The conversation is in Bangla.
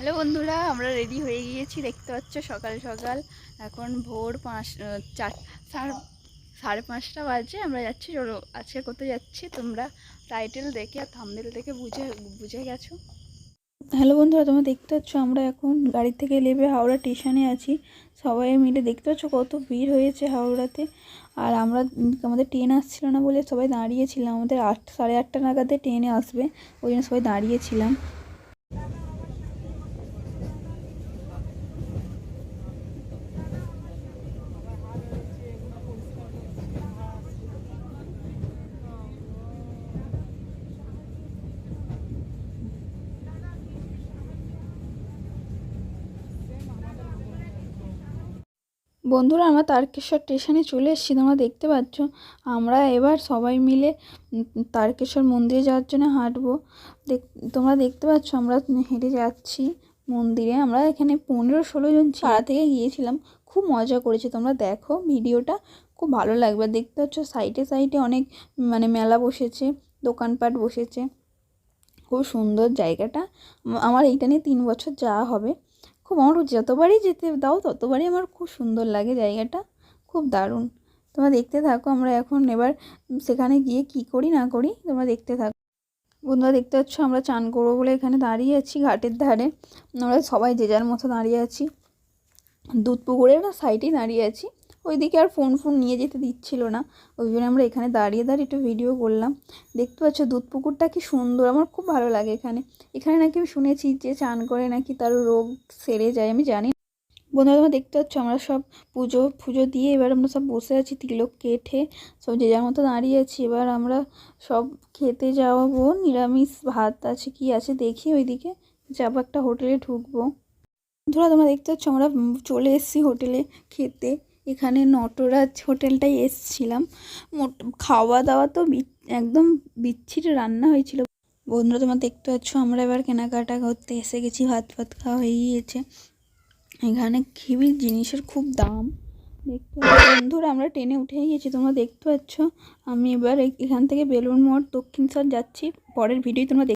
হ্যালো বন্ধুরা, আমরা রেডি হয়ে গিয়েছি। দেখতে পাচ্ছ সকাল সকাল এখন ভোর 5:30 বাজে। আমরা যাচ্ছি। চলো আজকে কোথায় যাচ্ছি তোমরা টাইটেল দেখে আর থাম্বনেল দেখে বুঝে বুঝে গেছো। হ্যালো বন্ধুরা, তোমরা দেখতে পাচ্ছ আমরা এখন গাড়ি থেকে নেমে হাওড়া স্টেশনে আছি। সবাই মিলে দেখতে পাচ্ছ কত ভিড় হয়েছে হাওড়াতে। আর আমাদের ট্রেন আসছিল না বলে সবাই দাঁড়িয়েছিলাম। আমাদের 8, সাড়ে 8টা নাগাদে ট্রেনে আসবে, ওই জন্য সবাই দাঁড়িয়েছিলাম। বন্ধুরা, আমরা তারকেশ্বর স্টেশনে চলে এসেছি। তোমরা দেখতে পাচ্ছ আমরা এবার সবাই মিলে তারকেশ্বর মন্দিরে যাওয়ার জন্য হাঁটবো। তোমরা দেখতে পাচ্ছ আমরা হেঁটে যাচ্ছি মন্দিরে। আমরা এখানে 15-16 জন পাড়া থেকে গিয়েছিলাম, খুব মজা করেছি। তোমরা দেখো ভিডিওটা, খুব ভালো লাগবে। দেখতে পাচ্ছ সাইডে সাইডে অনেক মেলা বসেছে, দোকানপাট বসেছে, খুব সুন্দর জায়গাটা। আমার এইটা নিয়ে 3 বছর যাওয়া হবে। আমার যতবারই যেতে দাও ততবারই আমার খুব সুন্দর লাগে জায়গাটা, খুব দারুণ। তোমরা দেখতে থাকো আমরা এখন এবার সেখানে গিয়ে কি করি না করি তোমরা দেখতে থাকো। বন্ধুরা দেখতে পাচ্ছ আমরা চান করবো বলে এখানে দাঁড়িয়ে আছি ঘাটের ধারে। আমরা সবাই যে যার মতো দাঁড়িয়ে আছি, দুধ পুকুরের সাইডেই দাঁড়িয়ে আছি। ওইদিকে আর ফোন নিয়ে যেতে দিচ্ছিল না, ওই জন্য আমরা এখানে দাঁড়িয়ে দাঁড়িয়ে একটু ভিডিও করলাম। দেখতে পাচ্ছ দুধ পুকুরটা কি সুন্দর, আমার খুব ভালো লাগে এখানে। এখানে নাকি আমি শুনেছি যে চান করে নাকি তার রোগ সেরে যায়, আমি জানি। বন্ধুরা তোমরা দেখতে পাচ্ছ আমরা সব পুজো দিয়ে এবার আমরা সব বসে আছি, তিলক কেটে সব যে যার মতো দাঁড়িয়ে আছি। এবার আমরা সব খেতে যাবো, নিরামিষ ভাত আছে কি আছে দেখি, ওইদিকে যাবো, একটা হোটেলে ঢুকবো। বন্ধুরা তোমরা দেখতে পাচ্ছ আমরা চলে এসেছি হোটেলে খেতে। এখানে নটরাজ হোটেলটাই এসছিলাম। খাওয়া দাওয়া তো একদম বিচ্ছিরি রান্না হয়েছিল। বন্ধুরা তোমরা দেখতে পাচ্ছ আমরা এবার কেনাকাটা করতে এসে গেছি, ভাত খাওয়া হয়ে গিয়েছে। এখানে খুবই জিনিসের খুব দাম। দেখতে বন্ধুরা আমরা ট্রেনে উঠে গিয়েছি। তোমরা দেখতে পাচ্ছ আমি এবার এখান থেকে বেলুড় মঠ দক্ষিণেশ্বর যাচ্ছি। পরের ভিডিও তোমরা